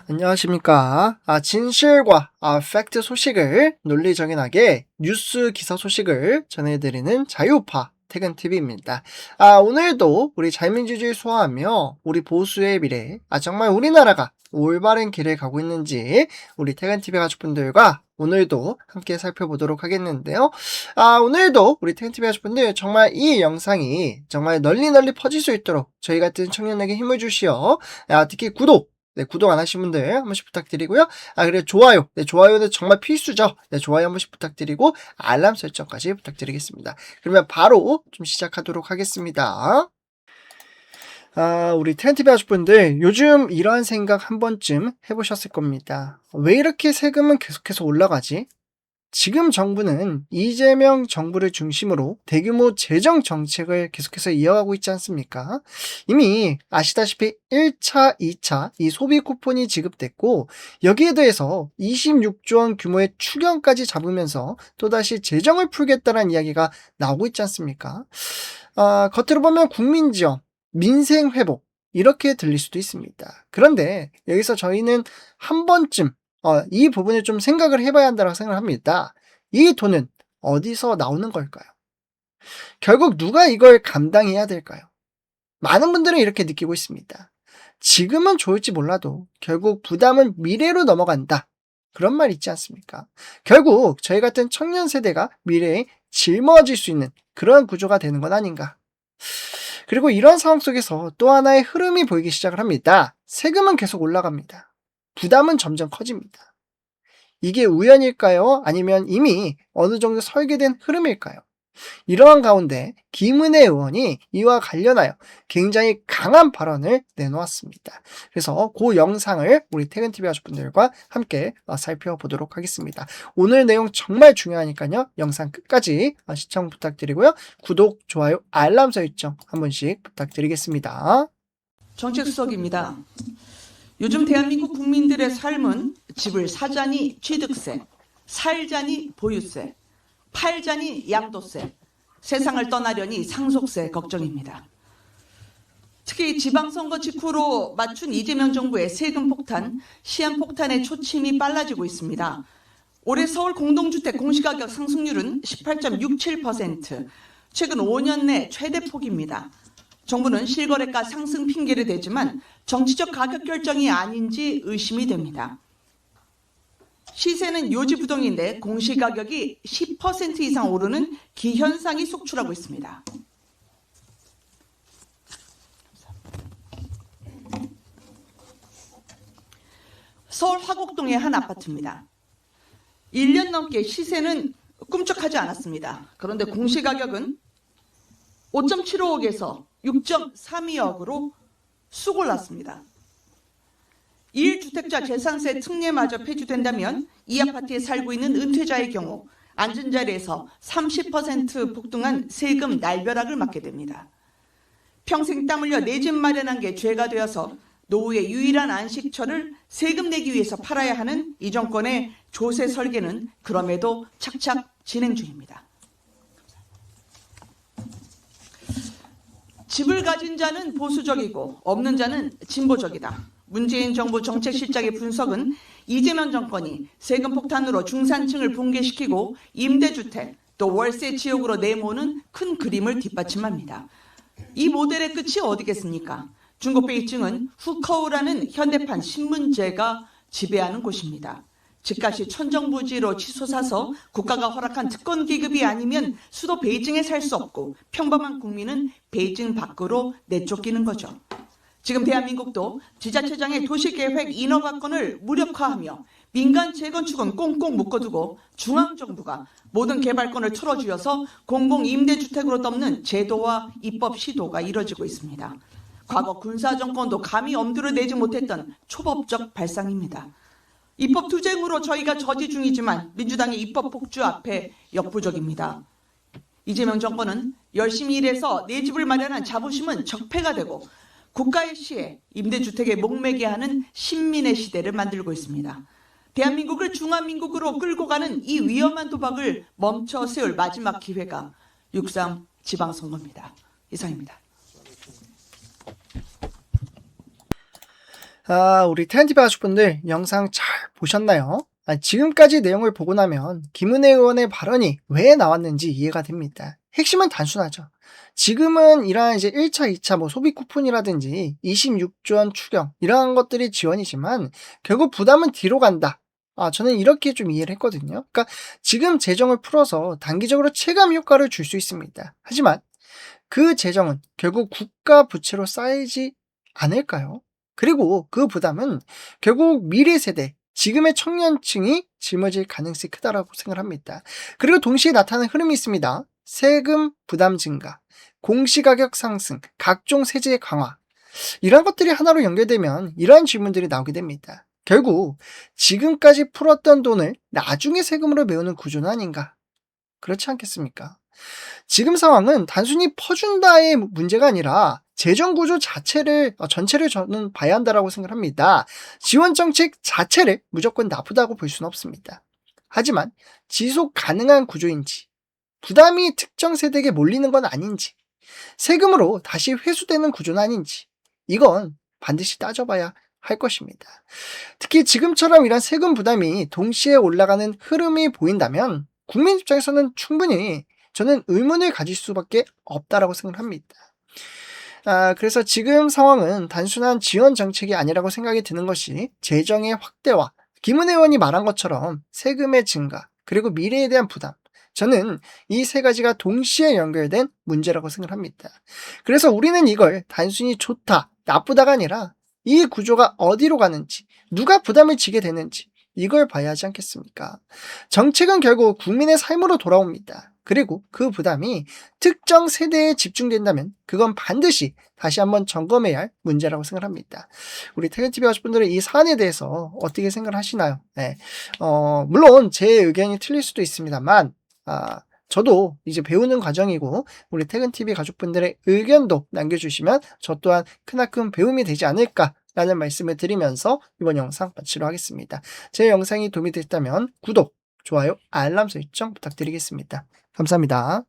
안녕하십니까. 진실과 팩트 소식을 논리정연하게 뉴스 기사 소식을 전해드리는 자유파 퇴근TV입니다. 오늘도 우리 자유민주주의 수호하며 우리 보수의 미래, 정말 우리나라가 올바른 길을 가고 있는지 우리 퇴근TV 가족분들과 오늘도 함께 살펴보도록 하겠는데요. 오늘도 우리 퇴근TV 가족분들 정말 이 영상이 정말 널리 퍼질 수 있도록 저희 같은 청년에게 힘을 주시어 특히 구독 안 하신 분들 한 번씩 부탁드리고요. 그리고 좋아요. 좋아요는 정말 필수죠. 좋아요 한 번씩 부탁드리고 알람 설정까지 부탁드리겠습니다. 그러면 바로 좀 시작하도록 하겠습니다. 우리 텐티비 가족분들 요즘 이러한 생각 한 번쯤 해보셨을 겁니다. 왜 이렇게 세금은 계속해서 올라가지? 지금 정부는 이재명 정부를 중심으로 대규모 재정 정책을 계속해서 이어가고 있지 않습니까? 이미 아시다시피 1차, 2차 이 소비 쿠폰이 지급됐고 여기에 대해서 26조 원 규모의 추경까지 잡으면서 또다시 재정을 풀겠다는 이야기가 나오고 있지 않습니까? 겉으로 보면 국민 지원, 민생 회복 이렇게 들릴 수도 있습니다. 그런데 여기서 저희는 한 번쯤 이 부분을 좀 생각을 해봐야 한다고 생각을 합니다. 이 돈은 어디서 나오는 걸까요? 결국 누가 이걸 감당해야 될까요? 많은 분들은 이렇게 느끼고 있습니다. 지금은 좋을지 몰라도 결국 부담은 미래로 넘어간다. 그런 말 있지 않습니까? 결국 저희 같은 청년 세대가 미래에 짊어질 수 있는 그런 구조가 되는 건 아닌가. 그리고 이런 상황 속에서 또 하나의 흐름이 보이기 시작을 합니다. 세금은 계속 올라갑니다. 부담은 점점 커집니다. 이게 우연일까요? 아니면 이미 어느 정도 설계된 흐름일까요? 이러한 가운데 김은혜 의원이 이와 관련하여 굉장히 강한 발언을 내놓았습니다. 그래서 그 영상을 우리 퇴근TV 가족분들과 함께 살펴보도록 하겠습니다. 오늘 내용 정말 중요하니까요. 영상 끝까지 시청 부탁드리고요. 구독, 좋아요, 알람 설정 한 번씩 부탁드리겠습니다. 정책수석입니다. 요즘 대한민국 국민들의 삶은 집을 사자니 취득세, 살자니 보유세, 팔자니 양도세, 세상을 떠나려니 상속세 걱정입니다. 특히 지방선거 직후로 맞춘 이재명 정부의 세금 폭탄, 시한 폭탄의 초침이 빨라지고 있습니다. 올해 서울 공동주택 공시가격 상승률은 18.67%, 최근 5년 내 최대 폭입니다. 정부는 실거래가 상승 핑계를 대지만 정치적 가격 결정이 아닌지 의심이 됩니다. 시세는 요지부동인데 공시가격이 10% 이상 오르는 기현상이 속출하고 있습니다. 서울 화곡동의 한 아파트입니다. 1년 넘게 시세는 꿈쩍하지 않았습니다. 그런데 공시가격은 5.75억에서 6.32억으로 쑥 올랐습니다. 1주택자 재산세 특례마저 폐지된다면 이 아파트에 살고 있는 은퇴자의 경우 앉은 자리에서 30% 폭등한 세금 날벼락을 맞게 됩니다. 평생 땀 흘려 내 집 마련한 게 죄가 되어서 노후의 유일한 안식처를 세금 내기 위해서 팔아야 하는 이 정권의 조세 설계는 그럼에도 착착 진행 중입니다. 집을 가진 자는 보수적이고 없는 자는 진보적이다. 문재인 정부 정책실장의 분석은 이재명 정권이 세금 폭탄으로 중산층을 붕괴시키고 임대주택 또 월세 지옥으로 내모는 큰 그림을 뒷받침합니다. 이 모델의 끝이 어디겠습니까? 중국 베이징은 후커우라는 현대판 신문제가 지배하는 곳입니다. 집값이 천정부지로 치솟아서 국가가 허락한 특권 기급이 아니면 수도 베이징에 살 수 없고 평범한 국민은 베이징 밖으로 내쫓기는 거죠. 지금 대한민국도 지자체장의 도시계획 인허가권을 무력화하며 민간 재건축은 꽁꽁 묶어두고 중앙정부가 모든 개발권을 틀어쥐어서 공공임대주택으로 덮는 제도와 입법 시도가 이뤄지고 있습니다. 과거 군사정권도 감히 엄두를 내지 못했던 초법적 발상입니다. 입법 투쟁으로 저희가 저지 중이지만 민주당의 입법 폭주 앞에 역부족입니다. 이재명 정권은 열심히 일해서 내 집을 마련한 자부심은 적폐가 되고 국가의 시에 임대주택에 목매게 하는 신민의 시대를 만들고 있습니다. 대한민국을 중화민국으로 끌고 가는 이 위험한 도박을 멈춰 세울 마지막 기회가 6.3 지방선거입니다. 이상입니다. 우리 태안TV 가족분들 영상 잘 보셨나요? 지금까지 내용을 보고 나면 김은혜 의원의 발언이 왜 나왔는지 이해가 됩니다. 핵심은 단순하죠. 지금은 이러한 이제 1차, 2차 소비 쿠폰이라든지 26조 원 추경 이러한 것들이 지원이지만 결국 부담은 뒤로 간다. 저는 이렇게 좀 이해를 했거든요. 그러니까 지금 재정을 풀어서 단기적으로 체감 효과를 줄 수 있습니다. 하지만 그 재정은 결국 국가 부채로 쌓이지 않을까요? 그리고 그 부담은 결국 미래 세대, 지금의 청년층이 짊어질 가능성이 크다라고 생각합니다. 그리고 동시에 나타나는 흐름이 있습니다. 세금 부담 증가, 공시가격 상승, 각종 세제 강화. 이런 것들이 하나로 연결되면 이러한 질문들이 나오게 됩니다. 결국 지금까지 풀었던 돈을 나중에 세금으로 메우는 구조는 아닌가? 그렇지 않겠습니까? 지금 상황은 단순히 퍼준다의 문제가 아니라 재정 구조 자체를 전체를 저는 봐야 한다라고 생각합니다. 지원 정책 자체를 무조건 나쁘다고 볼 수는 없습니다. 하지만 지속 가능한 구조인지, 부담이 특정 세대에게 몰리는 건 아닌지, 세금으로 다시 회수되는 구조는 아닌지, 이건 반드시 따져봐야 할 것입니다. 특히 지금처럼 이런 세금 부담이 동시에 올라가는 흐름이 보인다면 국민 입장에서는 충분히 저는 의문을 가질 수밖에 없다라고 생각합니다. 그래서 지금 상황은 단순한 지원 정책이 아니라고 생각이 드는 것이 재정의 확대와 김은혜 의원이 말한 것처럼 세금의 증가 그리고 미래에 대한 부담, 저는 이 세 가지가 동시에 연결된 문제라고 생각합니다. 그래서 우리는 이걸 단순히 좋다, 나쁘다가 아니라 이 구조가 어디로 가는지, 누가 부담을 지게 되는지 이걸 봐야 하지 않겠습니까? 정책은 결국 국민의 삶으로 돌아옵니다. 그리고 그 부담이 특정 세대에 집중된다면 그건 반드시 다시 한번 점검해야 할 문제라고 생각합니다. 우리 태근TV 가족분들은 이 사안에 대해서 어떻게 생각을 하시나요? 네. 물론 제 의견이 틀릴 수도 있습니다만 저도 이제 배우는 과정이고 우리 태근TV 가족분들의 의견도 남겨주시면 저 또한 크나큰 배움이 되지 않을까라는 말씀을 드리면서 이번 영상 마치도록 하겠습니다. 제 영상이 도움이 됐다면 구독, 좋아요, 알람 설정 부탁드리겠습니다. 감사합니다.